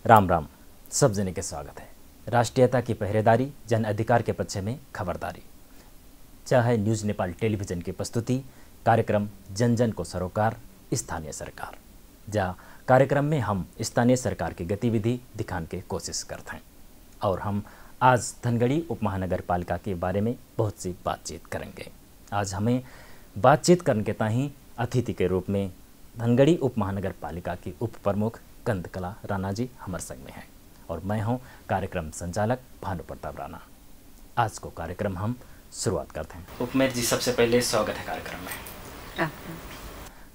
राम राम। सब जने के स्वागत है। राष्ट्रीयता की पहरेदारी, जन अधिकार के पक्ष में खबरदारी, चाहे न्यूज नेपाल टेलीविजन की प्रस्तुति कार्यक्रम जन जन को सरोकार स्थानीय सरकार। जहाँ कार्यक्रम में हम स्थानीय सरकार की गतिविधि दिखाने की कोशिश करते हैं और हम आज धनगढ़ी उप महानगर पालिका के बारे में बहुत सी बातचीत करेंगे। आज हमें बातचीत करने के ताहीं अतिथि के रूप में धनगढ़ी उप महानगर पालिका की उप प्रमुख कंदकला राणा जी हमारे संग में हैं और मैं हूं कार्यक्रम संचालक भानु प्रताप राणा। आज को कार्यक्रम हम शुरुआत करते हैं। उपमेयर जी, सबसे पहले स्वागत है कार्यक्रम में।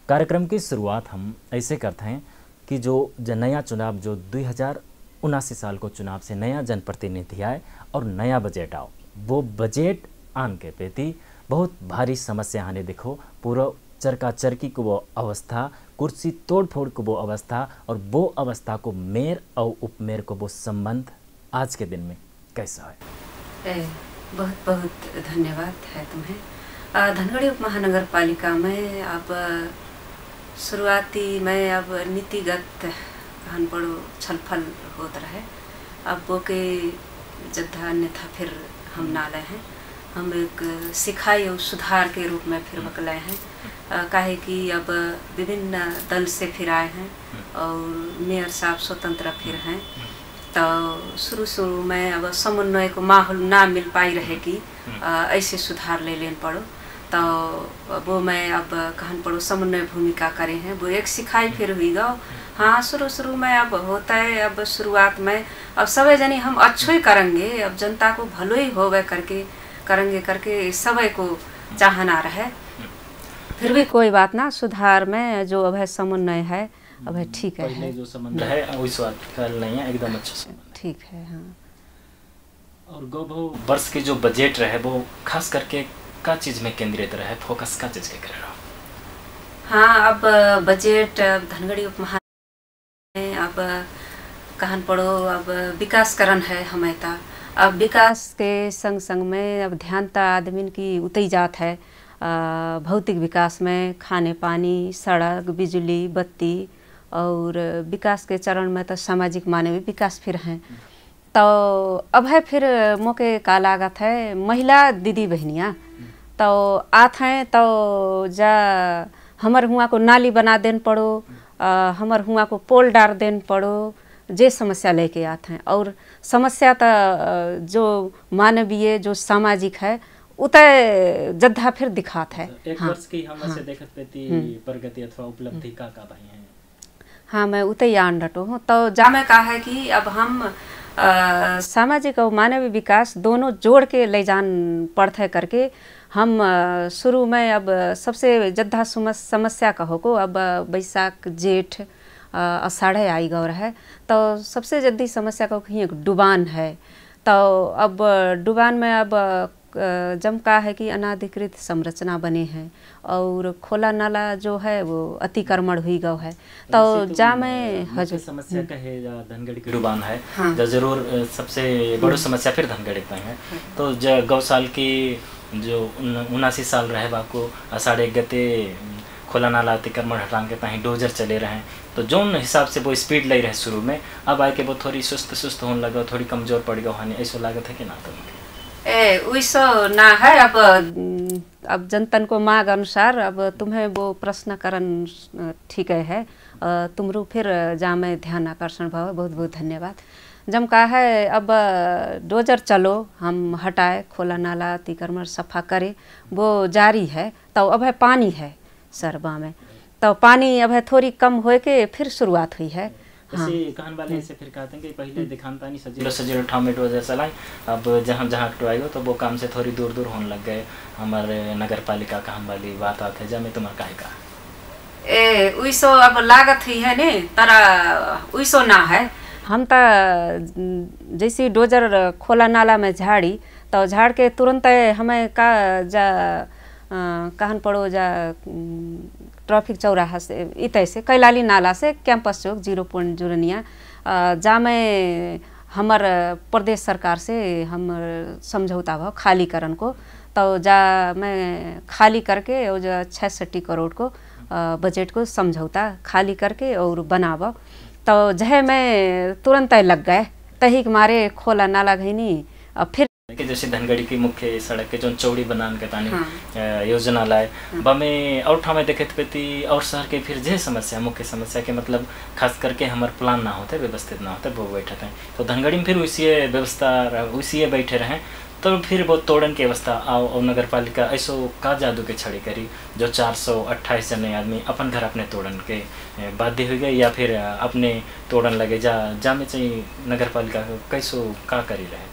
कार्यक्रम की शुरुआत हम ऐसे करते हैं कि जो नया चुनाव जो 2079 साल को चुनाव से नया जनप्रतिनिधि आए और नया बजट आओ, वो बजट आन के प्रति बहुत भारी समस्या आने देखो। पूरा चरका चरकी को वो अवस्था, कुर्सी तोड़ फोड़ को वो अवस्था और वो अवस्था को मेयर और उपमेयर को वो संबंध आज के दिन में कैसा है? बहुत बहुत धन्यवाद है तुम्हें। धनगढ़ी उप महानगर पालिका में अब शुरुआती में अब नीतिगत कहन पड़ो छलफल होता रहे। अब वो के जद्दा अन्यथा फिर हम नाले हैं, हम एक सिखाई और सुधार के रूप में फिर बकलाए हैं। काहे कि अब विभिन्न दल से फिर आए हैं और मेयर साहब स्वतंत्र फिर हैं, तो शुरू में अब समन्वय को माहौल ना मिल पाई रहे कि ऐसे सुधार ले लेन पड़ो, तो वो मैं अब कहन पड़ो समन्वय भूमिका करे हैं। वो एक सिखाई फिर हुई गो। हाँ, शुरू में अब होता है, अब शुरुआत में अब सभी जनी हम अच्छो ही करेंगे, अब जनता को भलो ही होवे करके करके सभी को चाहना रहे। फिर भी कोई बात ना, सुधार में जो अब है समन्वय है अब है ठीक है। पहले जो समन्वय है वही स्वाद नहीं है, एकदम अच्छा समन्वय ठीक है। हाँ, और गो वर्ष के जो बजट रहे वो खास करके का चीज में केंद्रित रहे, फोकस का चीज के कर रहा? हाँ, अब बजट धनगढ़ी उप महानगर में अब कहन पड़ो अब विकासकरण है हमें ता। अब विकास के संग संग में अब ध्यान ता आदमी की उतई जात है। भौतिक विकास में खाने पानी, सड़क, बिजली, बत्ती और विकास के चरण में तो सामाजिक मानवीय विकास फिर हैं। तो अब है फिर मौके का लागत है महिला दीदी बहनियाँ तो आत हैं, तो जा हमर हुआ को नाली बना देन पड़ो, हमर हुआ को पोल डार देन पड़ो, जे समस्या लेके आते हैं। और समस्या तो जो मानवीय जो सामाजिक है उतय जद्दा फिर दिखात है। एक वर्ष की हम ऐसे देखत पेती प्रगति अथवा उपलब्धि का भाई हैं। हाँ, मैं उतय आन डटो हूँ। तो जा मैं कहा है कि अब हम सामाजिक और मानवीय विकास दोनों जोड़ के ले जान पड़ते करके हम शुरू में अब सबसे जद्दा समस्या कहो को अब बैसाख जेठ आषाढ़ आई गौर है, तो सबसे जल्दी समस्या को कहीं एक डुबान है। तो अब डुबान में अब जमका है कि अनाधिकृत संरचना बने हैं और खोला नाला जो है वो अतिक्रमण हुई गौ है। तो जा में हजूर समस्या कहे धनगढ़ी की डुबान है। हाँ। जरूर सबसे बड़ी समस्या फिर धनगढ़ी में है। तो गौशाल की जो 79 साल रहे बाको आषाढ़ गते खोला नाला अतिक्रमण हटाने के ताही डोजर चले रहे हैं, तो जोन हिसाब से वो स्पीड ले रहे शुरू में, अब आके वो थोड़ी सुस्त होने लगा, थोड़ी कमजोर पड़ गया हानि, ऐसा लागत है कि ना? तो वैसा ना है। अब जनतन को मांग अनुसार अब तुम्हें वो प्रश्न करन ठीक है। तुमरू फिर जा में ध्यान आकर्षण भाव, बहुत बहुत धन्यवाद। जम कहा है अब डोजर चलो हम हटाए, खोला नाला अतिक्रमण सफा करे, वो जारी है। तो अब है पानी है सरबा में, तो पानी अब है थोड़ी कम हो के फिर शुरुआत हुई है। हाँ। कहन वाले ऐसे फिर कहते हैं कि पहले दिखानता नहीं सजीलो ठाव में डोजर चलाई, अब जहाँ हटवाई हो तो वो काम से थोड़ी दूर होने लग गए। हमारे नगर पालिका कहन वाली बात आते है जब मैं तुम्हारा काहे का उइसो अब लागत ही है ने तरा उइसो ना है। हम तो जैसे डोजर खोला नाला में झाड़ी तो झाड़ के तुरंत हमें का जा कहन पड़ो जा ट्रैफिक चौराहा से इतने से कैलाली नाला से कैंपस चौक 0.0 जा में हमार प्रदेश सरकार से हम समझौता भाव खालीकरण को, तो जा मैं खाली करके और 66 करोड़ को बजट को समझौता खाली करके और बनावा। तो जहे में तुरंत लग गए, तही के मारे खोला नाला घईनी। और फिर कि जैसे धनगढ़ी की मुख्य सड़क के जो चौड़ी बनान के तानी योजना लाए बमे और ठामे देखत पेती और शहर के फिर जे समस्या मुख्य समस्या के मतलब खास करके हमार प्लान ना होते, व्यवस्थित ना होते, वो बैठे थे। तो धनगढ़ी में फिर उसी व्यवस्था उसी बैठे रहे, तो फिर वो तोड़न की व्यवस्था आओ और नगर पालिका ऐसो का जादू के छड़ी करी जो 428 जने आदमी अपन घर अपने तोड़न के बाध्य हो गए, या फिर अपने तोड़न लगे जा में चाहिए नगर पालिका कैसो का करी रहे।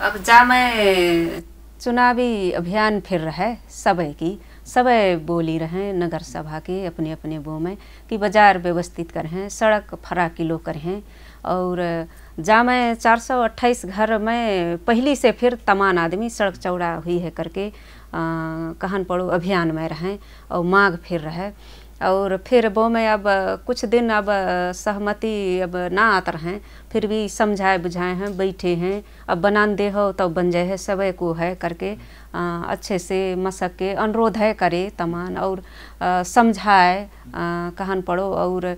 अब जा में चुनावी अभियान फिर रहे सब बोली रहे नगर सभा के अपने अपने वो में कि बाजार व्यवस्थित करें, सड़क फरा किलो करें। और जा में 428 घर में पहली से फिर तमाम आदमी सड़क चौड़ा हुई है करके कहन पड़ो अभियान में रहें और मांग फिर रहे। और फिर वो में अब कुछ दिन अब सहमति अब ना आते रहें, फिर भी समझाए बुझाए हैं, बैठे हैं, अब बनान दे हो तो बन जाए है, सब को है करके अच्छे से मशक के अनुरोध है करे तमान और समझाए कहन पड़ो और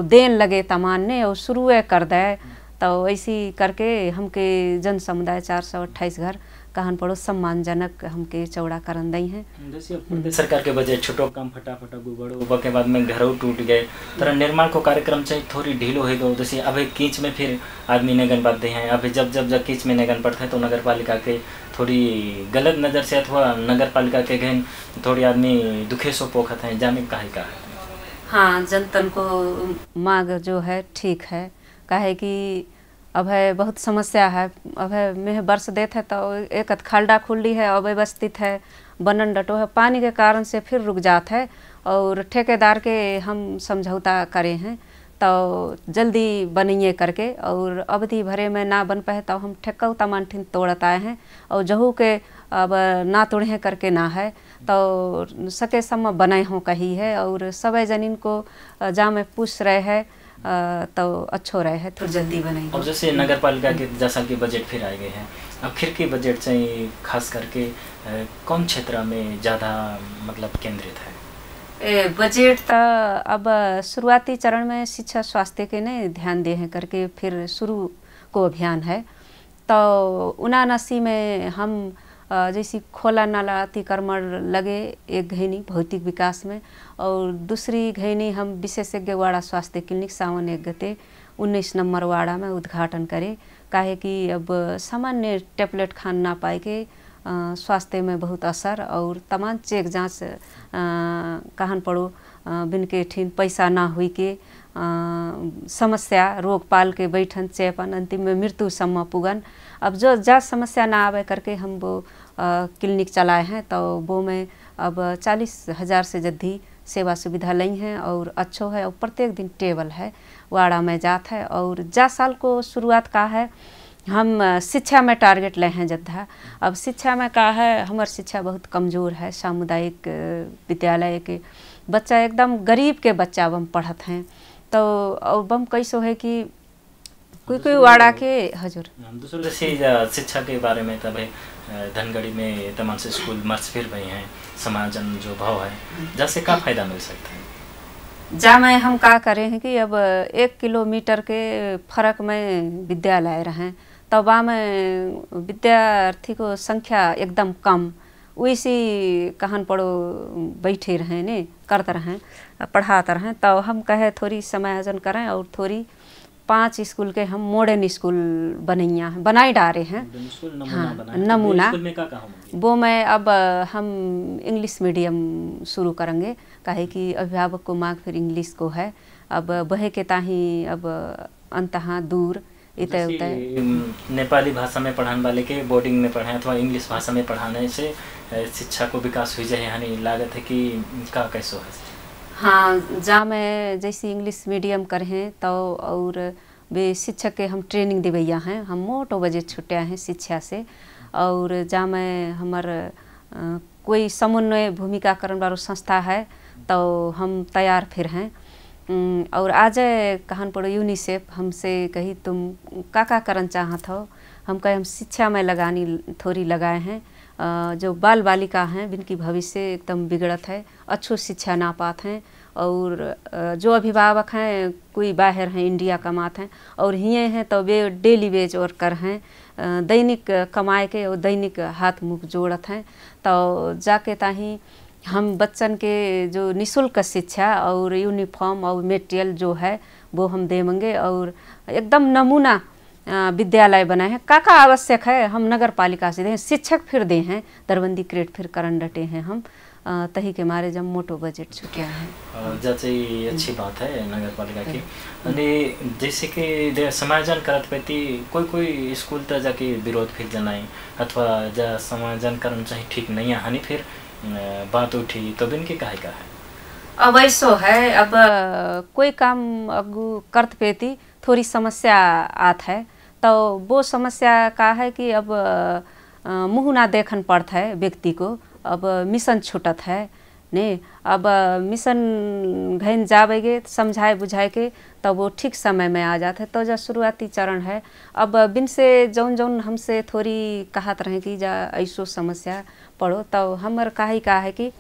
देन लगे तमान ने और शुरू कर दे। तो ऐसी करके हमके जन समुदाय 428 घर कहन पड़ो सम्मानजनक हमके चौड़ा करन दई हैं। जैसे सरकार के बजट छोटो कम फटाफट गुबड़ो के बाद में घरों टूट गए, तरह निर्माण को कार्यक्रम चाहिए थोड़ी ढीलो हो गए। जैसे अभी कीच में फिर आदमी नगन पाते हैं, अभी जब कीच में नगन पड़ते हैं तो नगर पालिका के थोड़ी गलत नज़र से अथवा नगर पालिका के गहन थोड़ी आदमी दुखे सो पोखत हैं, जाने काहे का है। हाँ, जनतन को मांग जो है ठीक है, काहे कि अब है बहुत समस्या है। अब है में बरस देते है तो एक खालडा खुली है, अव्यवस्थित है, बनन डटो है, पानी के कारण से फिर रुक जाता है। और ठेकेदार के हम समझौता करे हैं तो जल्दी बनिए करके, और अवधि भरे में ना बन पाए तो हम ठेकौ तमान ठिन तोड़त आए हैं। और जहू के अब ना तोड़े करके ना है तो सके सम बनाए हों कही है। और सब जनीन को जा में पूछ रहे हैं तो अच्छो रहे है, थोड़ी जल्दी बनाई। अब जैसे नगर पालिका के 10 साल के बजट फिर आए गए हैं, अब फिर के बजट चाहिए खास करके कौन क्षेत्र में ज़्यादा मतलब केंद्रित है? बजट तो अब शुरुआती चरण में शिक्षा स्वास्थ्य के ने ध्यान दे हैं करके फिर शुरू को अभियान है। तो 79 में हम जैसी खोला नाला अतिक्रमण लगे एक घैनी भौतिक विकास में, और दूसरी घैनी हम विशेषज्ञ वाड़ा स्वास्थ्य क्लिनिक सावन एक गते 19 नंबर वाड़ा में उद्घाटन करे। काहे कि अब सामान्य टेबलेट खान ना पाए के स्वास्थ्य में बहुत असर और तमाम चेक जांच कहन पड़ो बिन के ठीन पैसा ना हुई के समस्या रोग पाल के बैठन चेपन अंतिम में मृत्यु सम्म पुगन। अब जो जा समस्या ना आवे करके हम वो क्लिनिक चलाए हैं, तो वो में अब 40,000 से जद्दी सेवा सुविधा ली हैं और अच्छो है। और प्रत्येक दिन टेबल है वाड़ा में जात है। और जा साल को शुरुआत का है हम शिक्षा में टारगेट ले हैं जद्दा। अब शिक्षा में का है हमार शिक्षा बहुत कमज़ोर है, सामुदायिक विद्यालय के बच्चा एकदम गरीब के बच्चा बम पढ़त हैं। तो और बम कैसो है कि कोई वाड़ा के हजूर दूसरे जैसे शिक्षा के बारे में तब धनगढ़ी में तमाम से स्कूल मर्ज फिर भई हैं, समाजन जो भाव है जैसे का फायदा मिल सकता है? जा में हम का करें हैं कि अब 1 किलोमीटर के फर्क में विद्यालय रहें, तब वहाँ में विद्यार्थी को संख्या एकदम कम, वैसी कहन पड़ो बैठे रहें ने करते रहें पढ़ाते रहें। तो हम कहे थोड़ी समायोजन करें और थोड़ी 5 स्कूल के हम मॉडर्न स्कूल बनैया हैं, बनाई डारे हैं। हाँ, नमूना वो में अब हम इंग्लिश मीडियम शुरू करेंगे, काहे कि अभिभावक को मांग फिर इंग्लिश को है। अब बहे के ताही अब अंतहा दूर इतने नेपाली भाषा में पढ़ाने वाले के बोर्डिंग में पढ़ाएं अथवा इंग्लिश भाषा में पढ़ाने से शिक्षा को विकास हुई जाए, यानी लागत है कि का कैसो है? हाँ, जा में जैसे इंग्लिश मीडियम करें तो और वे शिक्षक के हम ट्रेनिंग दिवैया हैं, हम मोटो बजे छुट्टिया हैं शिक्षा से। और जा में हमार कोई समन्वय भूमिका करने वाला संस्था है तो हम तैयार फिर हैं। और आज कहन पड़ो यूनिसेफ हमसे कही तुम का करन चाहत हो, हम कहे हम शिक्षा में लगानी थोड़ी लगाए हैं। जो बाल बालिका हैं जिनकी भविष्य एकदम बिगड़त है, अच्छो शिक्षा ना पाते हैं और जो अभिभावक हैं कोई बाहर हैं इंडिया कमाते हैं और हिये हैं तो वे डेली वेज वर्कर हैं, दैनिक कमाए के और दैनिक हाथ मुँह जोड़त हैं। तो जाके ताही हम बच्चन के जो निःशुल्क शिक्षा और यूनिफॉर्म और मटेरियल जो है वो हम देंगे और एकदम नमूना विद्यालय बनाए हैं। का आवश्यक है हम नगर पालिका से दें, शिक्षक फिर दे हैं, दरबंदी क्रेड फिर करन डटे हैं हम, तही के मारे जब मोटो बजट छुट्या है। जैसे अच्छी बात है नगर पालिका की। अनि जैसे कि समायोजन करत पेती कोई स्कूल तक जाके विरोध फिर जनाई अथवा जा समायोजन करना चाहिए ठीक नहीं है, हनी फिर बात उठी तो बिन के काहे का है। अब ऐसो है, अब कोई काम अगू करत पेती थोड़ी समस्या आत है तो वो समस्या का है कि अब मुँह ना देखन पड़ता है व्यक्ति को। अब मिशन छूटत है ने, अब मिशन घन जावेगे समझाए बुझाए के तब वो ठीक समय में आ जाते हैं। तो जो शुरुआती चरण है, अब बिन से जौन जौन हमसे थोड़ी कहत रहे कि जा ऐसो समस्या पढ़ो तो हमर काहे का है कि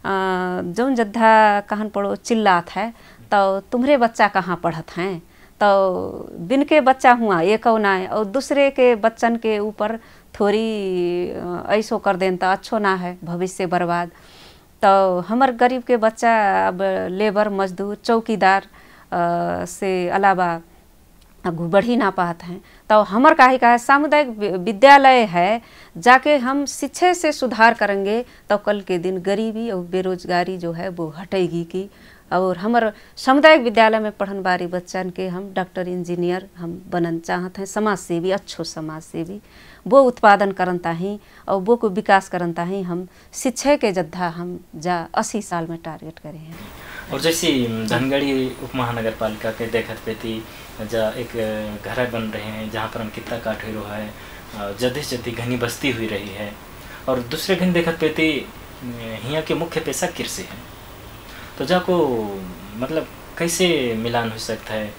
जौन जद्धा कहन पढ़ो चिल्लात है तो तुम्हारे बच्चा कहाँ पढ़त हैं, तो बिन के बच्चा हुआ एक ना है और दूसरे के बच्चन के ऊपर थोड़ी ऐसो कर दें तो अच्छो ना है, भविष्य बर्बाद। तो हमर गरीब के बच्चा अब लेबर मजदूर चौकीदार से अलावा आगू बढ़ ही ना पाते हैं। तो हमर काहे का है सामुदायिक विद्यालय है, जाके हम शिक्षा से सुधार करेंगे तो कल के दिन गरीबी और बेरोजगारी जो है वो हटेगी की। और हमारे सामुदायिक विद्यालय में पढ़न वाली बच्चन के हम डॉक्टर इंजीनियर हम बनन चाहते हैं, समाज सेवी अच्छो समाज सेवी वो उत्पादन करनता ही और वो को विकास करनता ही हम शिक्षा के जद्दा हम जा 80 साल में टारगेट करे हैं। और जैसे धनगढ़ी उप महानगर पालिका के देखत पेती जा एक घर बन रहे हैं जहाँ पर हम कितना काट हुई है, जल्दी से जल्दी घनी बस्ती हुई रही है। और दूसरे घन देखत पेती यहाँ के मुख्य पेशा कृषि है, तो जाको मतलब कैसे मिलान हो सकता है।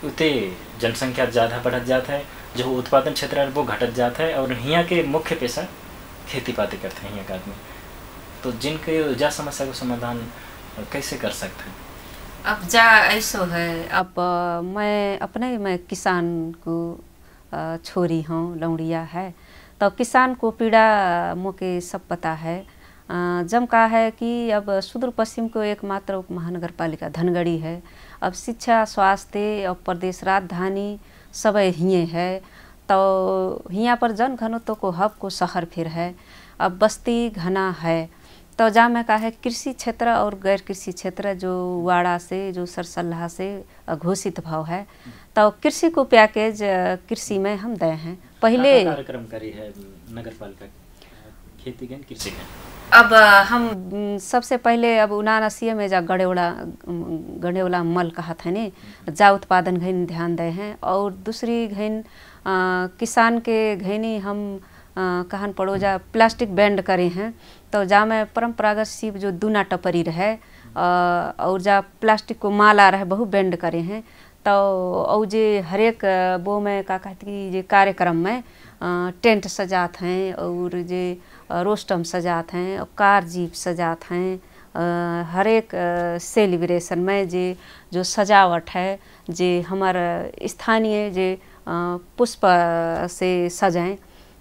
उते जनसंख्या ज़्यादा बढ़त जाता है, जो उत्पादन क्षेत्र है वो घटत जाता है और यहाँ के मुख्य पेशा खेती पाती करते हैं यहाँ का आदमी, तो जिनके जा समस्या को समाधान कैसे कर सकते हैं। अब जा ऐसो है, अब मैं किसान को छोरी हूँ, लौड़िया है, तो किसान को पीड़ा मोके सब पता है। जम का है कि अब सुदूर पश्चिम को एकमात्र उप महानगर पालिका धनगढ़ी है। अब शिक्षा स्वास्थ्य और प्रदेश राजधानी सब हिये है, तो हियाँ पर जन घनत्व को हब को शहर फिर है। अब बस्ती घना है, तो जहाँ में का है कृषि क्षेत्र और गैर कृषि क्षेत्र जो वाड़ा से जो सरसल्लाह से घोषित भाव है, तो कृषि को पैकेज कृषि में हम दे हैं। पहले कार्यक्रम करी है नगर पालिका खेती के कृषि के। अब हम सबसे पहले अब 79 में जा गड़ेवला मल कहा था ने जा उत्पादन घन ध्यान दे हैं। और दूसरी घन किसान के घनी हम कहन पड़ो जा प्लास्टिक बैंड करे हैं, तो जा में परंपरागत सीप जो दूना टपरी रहे और जा प्लास्टिक को माला रहे बहु बैंड करे हैं। तो और जे हरेक वो में का कहती कि जे कार्यक्रम में टेंट सजात हैं और जे रोस्टम सजात हैं और कार जीप सजात हैं। हर एक सेलिब्रेशन में जे जो सजावट है जे हमारा स्थानीय जे पुष्प से सजाएं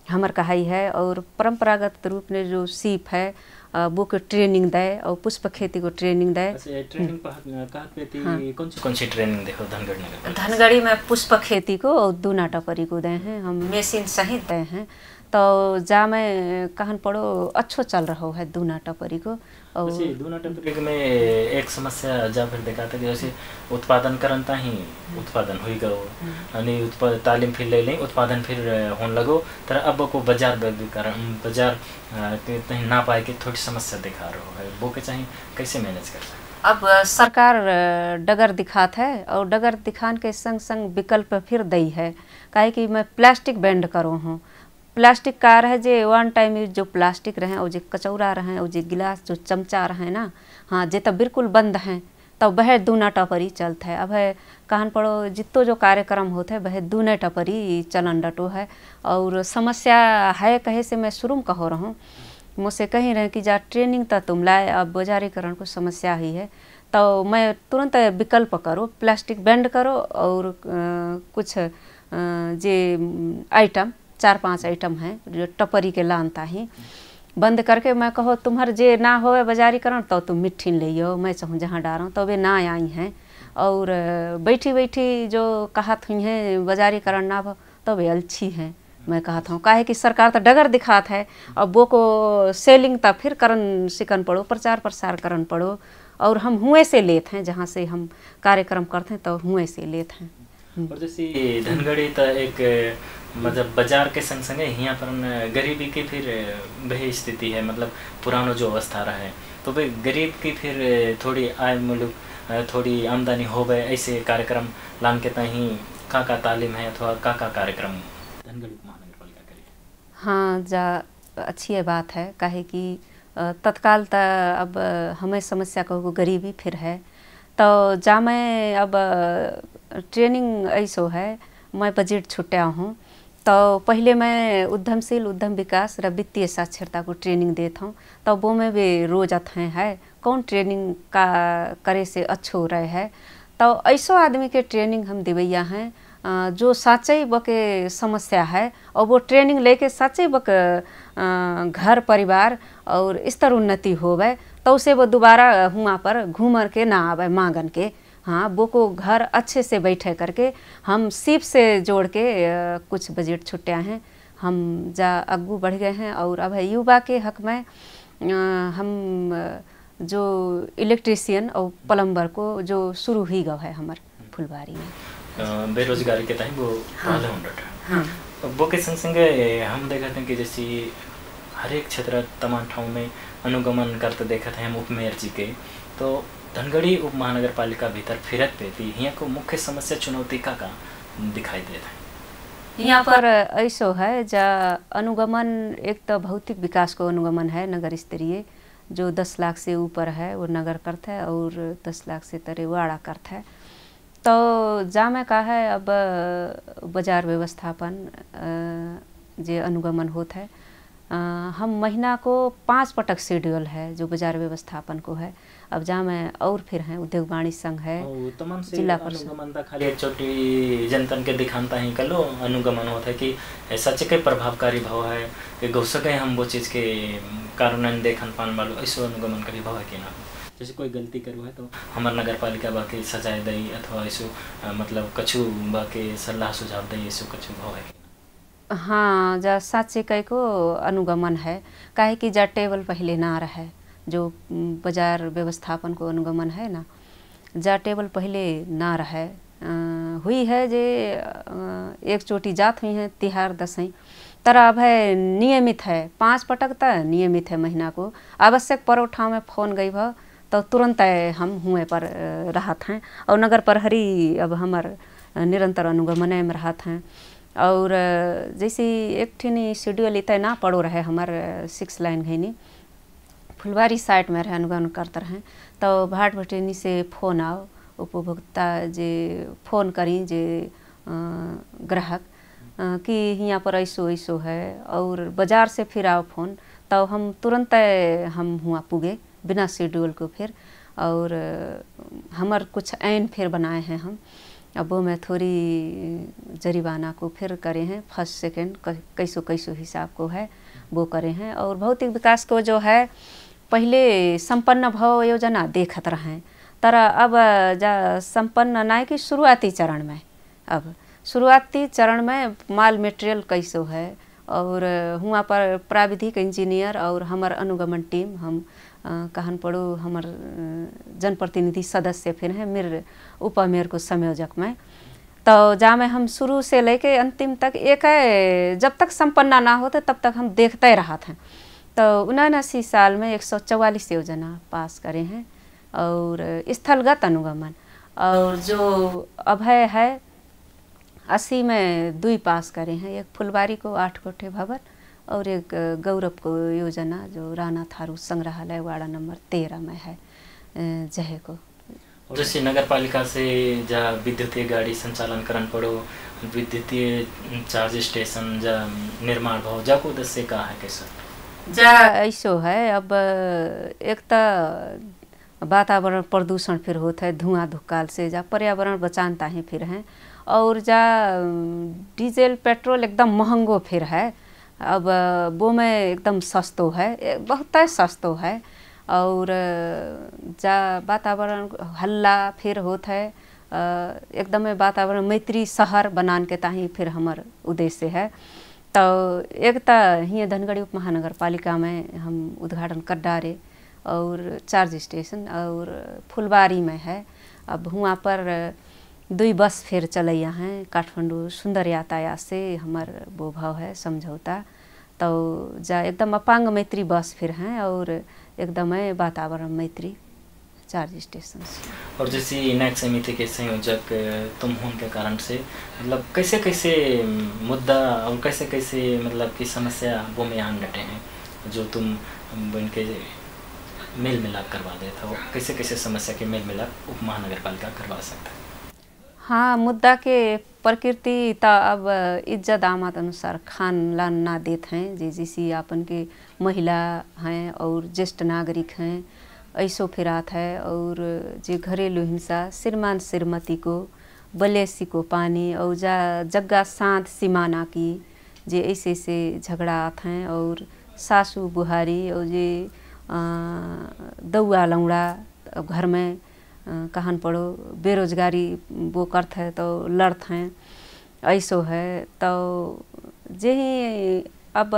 हमार कहाई है। और परंपरागत रूप में जो सीप है वो को ट्रेनिंग दे और पुष्प खेती को ट्रेनिंग दे। ट्रेनिंग कौन सी ट्रेनिंग देखो धनगढ़ी में पुष्प खेती को और दूना टपरी को दे हैं हम, मशीन सहित दे हैं। तो जा में कहन पड़ो अच्छो चल रहा है दूना टपरी को। और दूना टपरी में एक समस्या जा फिर देखा था कि जैसे उत्पादन करनता ही उत्पादन हुई गो अनि तालीम फिर ले लें उत्पादन फिर होने लगो, तर अब को बाजार बाजार ना पाए कि थोड़ी समस्या दिखा रहा है, वो के चाहिए कैसे मैनेज कर सकते। अब सरकार डगर दिखात है और डगर दिखान के संग संग विकल्प फिर दई है, काहे कि मैं प्लास्टिक बैंड करो हूँ। प्लास्टिक कार है जे वन टाइम यूज जो प्लास्टिक रहे और जो कचौरा रहे और जो गिलास जो चमचा रहे ना, हाँ जे तब बिल्कुल बंद हैं, तब वह दूना टपरी चलता है। अब है कहन पड़ो जितो जो कार्यक्रम होते है वह दूने टपरी चलन डटो है। और समस्या है कहे से मैं शुरू में कहो रहा हूँ, मुझसे कहीं रहे कि जा ट्रेनिंग तो तुम लाए, अब बाजारीकरण को समस्या ही है। तो मैं तुरंत विकल्प करो, प्लास्टिक बैंड करो और कुछ जे आइटम 4-5 आइटम हैं जो टपरी के लानता ही बंद करके मैं कहो तुम्हार जे ना होवे बाजारीकरण तो तुम मिट्ठीन ले आओ, मैं चाहूँ जहाँ डारो तो वे ना आई हैं। और बैठी बैठी जो कहत हुई हैं बाजारीकरण ना हो तो वे अलछी हैं। मैं कहता हूँ काहे कि सरकार तो डगर दिखात है, अब वो को सेलिंग तब फिर करन सिकन पड़ो, प्रचार प्रसार करन पड़ो। और हम हुए से लेते हैं, जहाँ से हम कार्यक्रम करते हैं तो हुए से लेते हैं। और जैसे धनगढ़ी तो एक मतलब बाजार के संग संगे यहाँ पर गरीबी की फिर वही स्थिति है, मतलब पुरानो जो अवस्था रहा है तो भाई गरीब की फिर थोड़ी आय मुल्क थोड़ी आमदनी हो गए, ऐसे कार्यक्रम लान के तहीं का तालीम है अथवा का कार्यक्रम धनगढ़ी महानगर पालिका करी। हाँ, जा अच्छी बात है, काहे कि तत्काल तो अब हमें समस्या कहो गरीबी फिर है तो जा मैं अब ट्रेनिंग ऐसो है, मैं बजट छुट्या हूँ तो पहले मैं उद्यमशील उद्यम विकास र वित्तीय साक्षरता को ट्रेनिंग देता हूँ। तो वो में भी रोज अथें है कौन ट्रेनिंग का करे से अच्छो रहे है। तो ऐसो आदमी के ट्रेनिंग हम दिवैया हैं जो साचे बके समस्या है और वो ट्रेनिंग लेके साचे बक घर परिवार और स्तर उन्नति होवे तो उसे वो दोबारा हुआ पर घूम के ना आवे मांगन के। हाँ, वो को घर अच्छे से बैठे करके हम सीप से जोड़ के कुछ बजट छुट्टिया हैं, हम जा अग्गू बढ़ गए हैं। और अब युवा के हक में हम जो इलेक्ट्रीशियन और प्लम्बर को जो शुरू ही गए है हमारे फुलबारी में बेरोजगारी के टाइम वो हाँ। वो के संग संगे हम देखते हैं कि जैसे हर एक क्षेत्र तमाम ठाव में अनुगमन करते देखते हैं हम उपमेयर जी के। तो धनगढ़ी उप महानगर पालिका भीतर फिरत पे थी यहाँ को मुख्य समस्या चुनौती का दिखाई देता है। यहाँ पर ऐसो है जा अनुगमन एक तो भौतिक विकास को अनुगमन है नगर स्तरीय, जो 10 लाख से ऊपर है वो नगर करता है और 10 लाख से तरे वाड़ा करता है। तो जा में कहा है अब बाजार व्यवस्थापन जे अनुगमन होता है, हम महीना को 5 पटक शेड्यूल है जो बाजार व्यवस्थापन को है। अब जहाँ में और फिर हैं उद्योग वाणिज्य संघ है, जिला परिषद खाली एक छोटी जनतन के दिखानता ही कर लो अनुगमन होता है कि सच के प्रभावकारी भाव है कि गौ सके हम वो चीज़ के कारण देखन पान वालो ऐसो अनुगमन कभी भाव है कि ना। जैसे कोई गलती करू है तो हमार नगर पालिका बाकी सजाए दई अथवा ऐसो मतलब कछु बाकी सलाह सुझाव दई ऐसो कछु भाव है। हाँ, जा साचे कई को अनुगमन है, काहे कि जा टेबल पहले ना रहे जो बाजार व्यवस्थापन को अनुगमन है ना, जा टेबल पहले ना रहे हुई है जे एक चोटी जात हुई है तिहार दसई तरह अब है नियमित है 5 पटक तक नियमित है महीना को। आवश्यक परोठा में फोन गई भ तो तुरंत हम हुए पर रहत हैं और नगर प्रहरी अब हमार निरंतर अनुगमन में रहत हैं। और जैसे एक ठिनी शेड्यूल इतना ना पड़ो रहे हमार 6 लाइन घनी फुलबारी साइड में रहे अनुगमन करते रहें तो भाट भटेनी से फोन आओ उपभोक्ता जे फोन करी जे ग्राहक कि यहाँ पर ऐसो ऐसो है और बाजार से फिर आओ फोन तो हम तुरंत हम हुआ पुगे बिना शेड्यूल को फिर। और हमार कुछ ऐन फिर बनाए हैं हम, अब वो में थोड़ी जरिमाना को फिर करे हैं, फर्स्ट सेकंड कैसो कैसो हिसाब को है वो करे हैं। और भौतिक विकास को जो है पहले संपन्न भव योजना देखत रहे तरह अब जा संपन्न ना कि शुरुआती चरण में, अब शुरुआती चरण में माल मटेरियल कैसो है और हुआ पर प्राविधिक इंजीनियर और हमार अनुगमन टीम हम कहन पड़ो हमार जनप्रतिनिधि सदस्य फिर हैं मेरे उपमेयर को संयोजक में। तो जा में हम शुरू से लेके अंतिम तक एक जब तक संपन्न ना होते तब तक हम देखते रहा थे। तो 79 साल में 144 योजना पास करे हैं और स्थलगत अनुगमन और जो अभय है 80 में 2 पास करे हैं, एक फुलबारी को 8 कोठे भवन और एक गौरव को योजना जो राणा थारू संग्रहालय वाड़ा नंबर 13 में है जहे को। जैसे नगर पालिका से जा विद्युतीय गाड़ी संचालन करन पड़ो, विद्युतीय चार्ज स्टेशन जा निर्माण भाव जा को उद्देश्य का है कैसा जा ऐसो है। अब एक तो वातावरण प्रदूषण फिर होता है धुआं धुक्काल से, जा पर्यावरण बचानता ही फिर हैं। और जा डीजल पेट्रोल एकदम महंगो फिर है, अब वो में एकदम सस्तो है, बहुत सस्तो है। और जा वातावरण हल्ला फिर होता है, एकदम वातावरण मैत्री शहर बनान के ताही फिर हमार उद्देश्य है। तो एक तो हिये धनगढ़ी उप महानगर पालिका में हम उद्घाटन कर डारे, और चार्ज स्टेशन और फुलबारी में है। अब वहाँ पर 2 बस फिर चलैया हैं काठमांडू सुंदर यातायात से हमार वो भाव है समझौता। तो जा एकदम अपांग मैत्री बस फिर हैं, और एकदम वातावरण मैत्री चार्ज स्टेशन से। और जैसे इनायक समिति के संयोजक तुम होने के कारण से मतलब कैसे कैसे मुद्दा और कैसे कैसे मतलब की समस्या वो में आन डटे हैं जो तुम उनके मेल मिलाप करवा देता हो, कैसे कैसे समस्या के मेल मिलाप उप महानगर पालिका करवा सकता है? हाँ, मुद्दा के प्रकृति तो अब इज्जत आमद अनुसार खान लान ना देते हैं, जैसी अपन के महिला हैं और ज्येष्ठ नागरिक हैं ऐसो फिरात है। और जे घरेलू हिंसा श्रीमान श्रीमती को बलेसी को पानी और जा जग्गा साथ सीमाना की जे ऐसे से झगड़ा आते हैं। और सासू बुहारी और जे दौआ लौड़ा घर में कहन पड़ो बेरोजगारी वो करते हैं तो लड़ते हैं ऐसो है। तो जे ही अब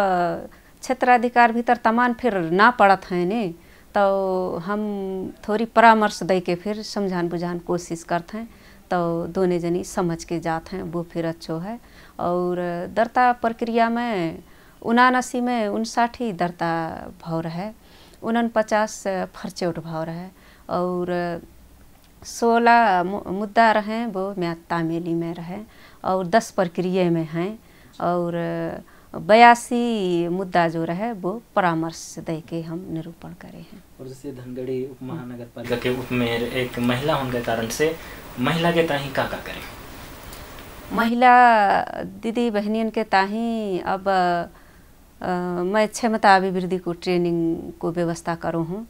क्षेत्राधिकार भीतर तमान फिर ना पड़त हैं ने, तो हम थोड़ी परामर्श दे के फिर समझान बुझान कोशिश करते हैं, तो दोनों जनी समझ के जाते हैं, वो फिर अच्छो है। और दरता प्रक्रिया में 79 में 59 दरता भाव रहे, 49 फर्चौट भाव रहे, और 16 मुद्दा रहे वो म्याद तामेली में रहे, और 10 प्रक्रिया में हैं, और 82 मुद्दा जो रहे वो परामर्श दे के हम निरूपण करे हैं। और जैसे धनगढ़ी उप महानगर पालिका के उप मेयर एक महिला होने के कारण से महिला के ताही का करें? महिला दीदी बहनियन के ताही अब मैं क्षमता अभिवृद्धि को ट्रेनिंग को व्यवस्था करूँ हूँ,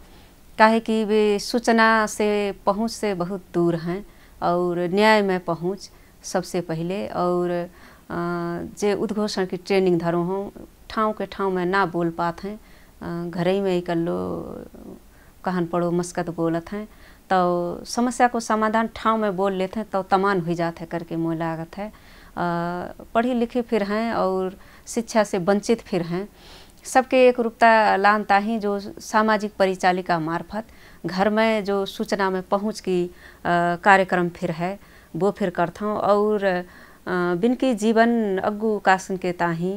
काहे कि वे सूचना से पहुँच से बहुत दूर हैं, और न्याय में पहुँच सबसे पहले। और जे उद्घोषण की ट्रेनिंग धरो हूँ, ठाव के ठाव में ना बोल पाते हैं, घर ही में ही कर लो कहन पड़ो मस्कत बोलत हैं, तो समस्या को समाधान ठाव में बोल लेते हैं तो तमान हो जाते हैं करके मोह लागत है। पढ़ी लिखी फिर हैं और शिक्षा से वंचित फिर हैं, सबके एक रूपता लानता ही जो सामाजिक परिचालिका मार्फत घर में जो सूचना में पहुँच की कार्यक्रम फिर है वो फिर करता हूँ। और बिनकी जीवन अग्गू कासन के ताही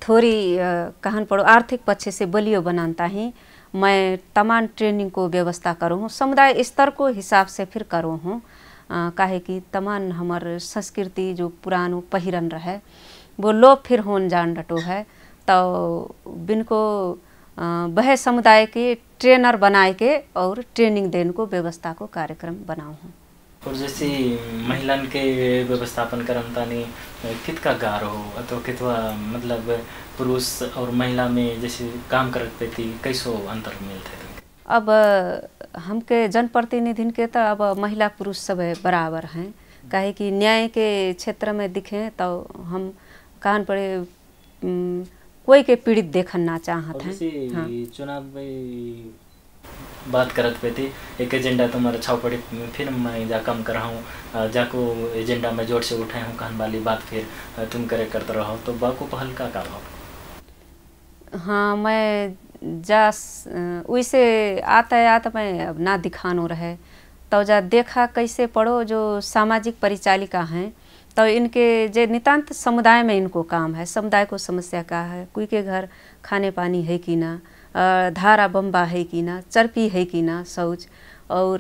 थोड़ी कहन पड़ो आर्थिक पक्ष से बलियो बनाता ही मैं तमाम ट्रेनिंग को व्यवस्था करूँ हूँ, समुदाय स्तर को हिसाब से फिर करूँ हूँ, काहे कि तमाम हमार संस्कृति जो पुरानो पहिरन रहे वो लोप फिर होन जान डटो है। तो बिनको वह समुदाय के ट्रेनर बनाए के और ट्रेनिंग देने को व्यवस्था को कार्यक्रम बनाऊँ हूँ। और जैसे महिलन के व्यवस्थापन करमतानी कितना गार हो अथवा कितना मतलब पुरुष और महिला में जैसे काम करते थी कैसो अंतर मिलते थे? अब हमके जनप्रतिनिधिन के तो अब महिला पुरुष सब बराबर हैं, काहे कि न्याय के क्षेत्र में दिखें तो हम कान पड़े कोई के पीड़ित देखना चाहते हैं। हाँ। चुनाव बात करत पे थी एक एजेंडा तुम्हारा छाव पड़ी, फिर मैं जा कम कर रहा हूँ जाको एजेंडा में जोर से उठाए हूँ कहन वाली बात फिर तुम करे करते रहो, तो बाको पहल का भाव? हाँ, मैं जा वैसे आता मैं अब ना दिखानो रहे तो जा देखा कैसे पढ़ो जो सामाजिक परिचालिका हैं, तो इनके जे नितांत समुदाय में इनको काम है, समुदाय को समस्या का है, कोई के घर खाने पानी है कि ना, धारा बम्बा है कि ना, चरपी है कि ना, शौच, और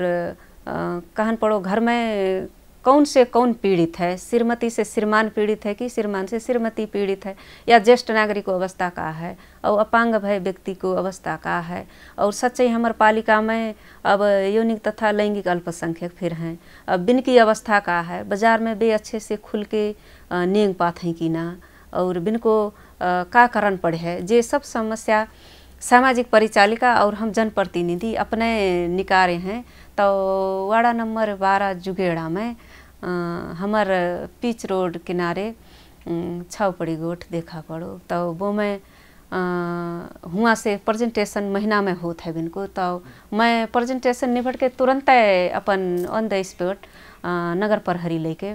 कहन पड़ो घर में कौन से कौन पीड़ित है, श्रीमती से श्रीमान पीड़ित है कि श्रीमान से श्रीमती पीड़ित है, या ज्येष्ठ नागरिक को अवस्था का है, और अपांग भय व्यक्ति को अवस्था का है। और सच्चाई हमार पालिका में अब यौनिक तथा लैंगिक अल्पसंख्यक फिर हैं, अब बिन की अवस्था का है, बाजार में बे अच्छे से खुल के नेंग पाते हैं कि ना, और बिन को का कारण पड़े है, जे सब समस्या सामाजिक परिचालिका और हम जनप्रतिनिधि अपने निकारे हैं। तो वार्ड नंबर 12 जुगेड़ा में हमार पिच रोड किनारे छावपड़ी गोठ देखा पड़ो। तो वो मैं हुआ से प्रेजेंटेशन महीना में होता है बिनको। तो मैं प्रेजेंटेशन निपट के तुरंत अपन ऑन द स्पॉट नगर प्रहरी लेके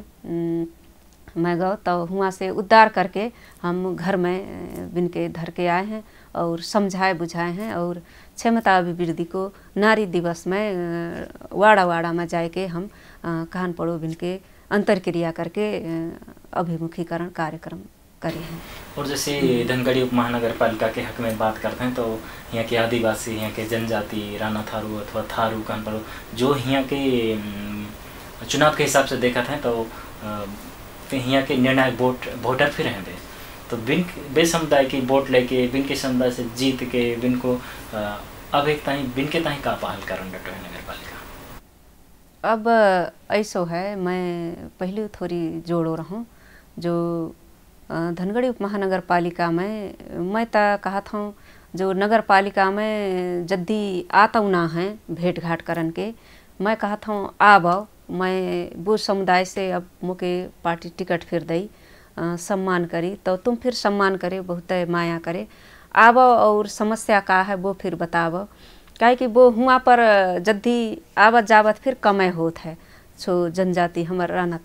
मैं गो। तो हुआ से उद्धार करके हम घर में बिनके धर के आए हैं और समझाए बुझाए हैं। और क्षमता अभिवृद्धि को नारी दिवस में वाड़ा वाड़ा में जाके हम कान पड़ो बिनके अंतरक्रिया करके अभिमुखीकरण कार्यक्रम करे हैं। और जैसे धनगढ़ी उप महानगर पालिका के हक में बात करते हैं तो यहाँ के आदिवासी, यहाँ के जनजाति, राणा थारू अथवा थारू कान पड़ो जो यहाँ के चुनाव के हिसाब से देखा था तो यहाँ के निर्णायक वोटर फिर हैं तो बिन बे समुदाय की वोट लेके बिन के समुदाय से जीत के बिन को अब एक ताई बिन के ताई का पहल करन डटो है नगर पालिका। अब ऐसो है, मैं पहले थोड़ी जोड़ो रहूँ जो धनगढ़ी उप महानगर पालिका में मैं तो कहा था जो नगर पालिका में जद्दी आतौ ना है भेंट घाट करन के मैं कहा था आब मैं वो समुदाय से अब मुके पार्टी टिकट फिर दई सम्मान करी तो तुम फिर सम्मान करे बहुत माया करे आब और समस्या का है वो फिर बताब। काहे कि वो हुआ पर जद्दी आवत जावत फिर कमे होत है। सो जनजाति हमार राणा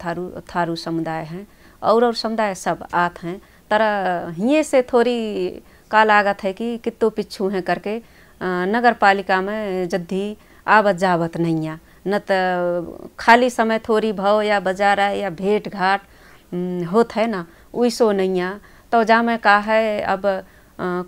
थारू समुदाय हैं और समुदाय सब आत हैं तरह हिये से थोड़ी का लागत है कि कितो पिछू हैं करके नगर पालिका में जद्दी आवत जावत नहीं आ न तो खाली समय थोड़ी भाव या बाजार है या भेंट घाट होत है ना वैसो नहीं आ। तो जा में का है अब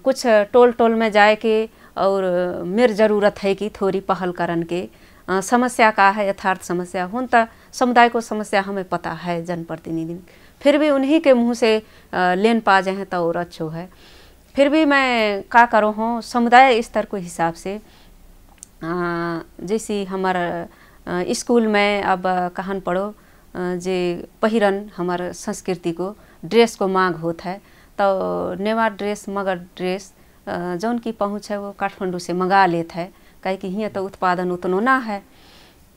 कुछ टोल टोल में जाए के और मेर ज़रूरत है कि थोड़ी पहल करन के समस्या का है यथार्थ समस्या हों तो समुदाय को समस्या हमें पता है जनप्रतिनिधि फिर भी उन्हीं के मुँह से लेन पा जाए तो और अच्छो है। फिर भी मैं का करो हूँ समुदाय स्तर के हिसाब से जैसे हमारा स्कूल में अब कहन पड़ो जे पहिरन हमार संस्कृति को ड्रेस को मांग होता है तो नेवा ड्रेस मगर ड्रेस जौन की पहुँच है वो काठमांडू से मंगा लेता है काहे कि यहाँ तो उत्पादन उतनो ना है।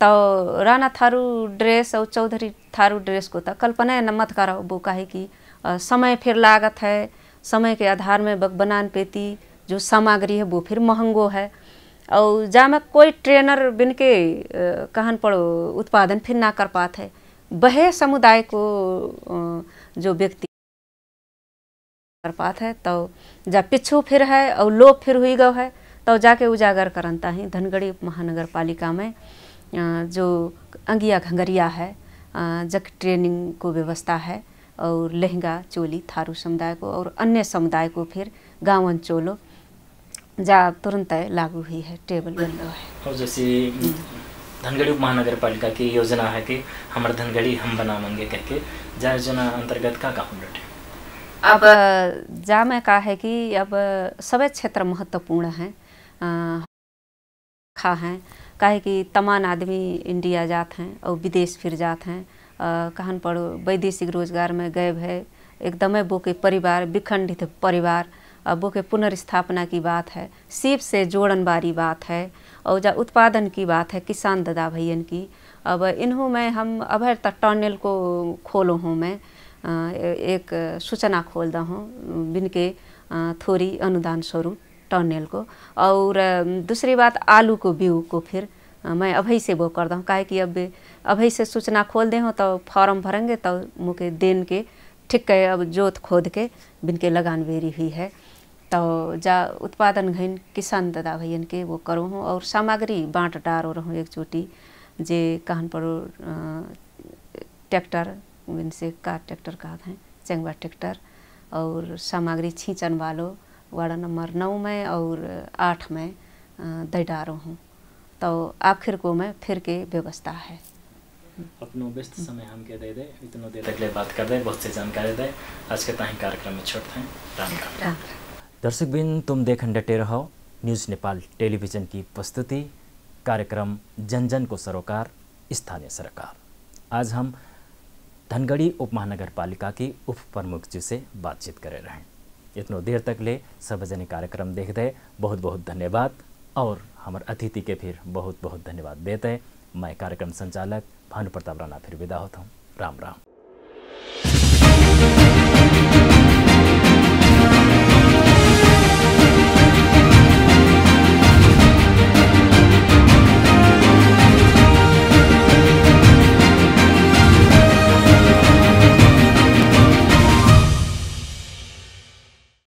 तो राणा थारू ड्रेस और चौधरी थारू ड्रेस को तो कल्पना न मत करो वो काहे कि समय फिर लागत है, समय के आधार में बनान पेती जो सामग्री है वो फिर महंगो है और जा में कोई ट्रेनर बिन के कहन पड़ो उत्पादन फिर ना कर पाते है। वह समुदाय को जो व्यक्ति कर पाते है तो जा पिछू फिर है और लोप फिर हुई गो है तो जाके उजागर करनता ही धनगढ़ी महानगर पालिका में जो अंगिया घंगरिया है जक ट्रेनिंग को व्यवस्था है और लहंगा चोली थारू समुदाय को और अन्य समुदाय को फिर गाँवन चोलो जा तुरंत लागू हुई है टेबल बन गया है। और जैसे धनगढ़ी उप महानगर पालिका की योजना है कि हमारे धनगढ़ी हम बनावेंगे कह के जा योजना अंतर्गत का हुलट है। अब जा में का है कि अब सभी क्षेत्र महत्वपूर्ण हैं खा हैं काहे कि तमाम आदमी इंडिया जात हैं और विदेश फिर जात हैं कहन पड़ो वैदेशिक रोजगार में गए है एकदम वो के परिवार विखंडित परिवार अब वो के पुनर्स्थापना की बात है, सीप से जोड़न बारी बात है और जा उत्पादन की बात है किसान दादा भैयन की। अब इन्हों में हम अब तक टनल को खोलो हूँ मैं एक सूचना खोल दा हूँ बिन के थोड़ी अनुदान स्वरूप टनल को। और दूसरी बात आलू को बीऊ को फिर मैं अभी से वो कर दूँ काहे कि अब अभी से सूचना खोल दे हो तो फॉर्म भरेंगे तो मुके देन के ठीक है अब जोत खोद के बिन के लगान बेरी हुई है तो जा उत्पादन घन किसान दादा भैयन के वो करो हूँ और सामग्री बांट डारो रहूँ एक चोटी जे कहन पड़ो ट्रैक्टर बिन से का ट्रैक्टर कहते हैं चंगवा ट्रैक्टर और सामग्री छींचन वालों वार्ड नंबर 9 में और 8 में दे डारो हूँ तो आखिर को मैं फिर के व्यवस्था है। अपनो व्यस्त समय हम के दे इतनो देर तक ले बात कर दे बहुत सी जानकारी दे आज के ताही कार्यक्रम में छोड़ते हैं। राम। दर्शक बिन तुम देखन डटे रहो न्यूज़ नेपाल टेलीविजन की प्रस्तुति कार्यक्रम जन जन को सरोकार स्थानीय सरकार। आज हम धनगढ़ी उप महानगर पालिका की उप प्रमुख जी से बातचीत करे रहे। इतनो देर तक ले सब जने कार्यक्रम देखते बहुत बहुत धन्यवाद और हमार अतिथि के फिर बहुत बहुत धन्यवाद देते। मैं कार्यक्रम संचालक भानु प्रताप राणा फिर विदा होता हूँ। राम राम।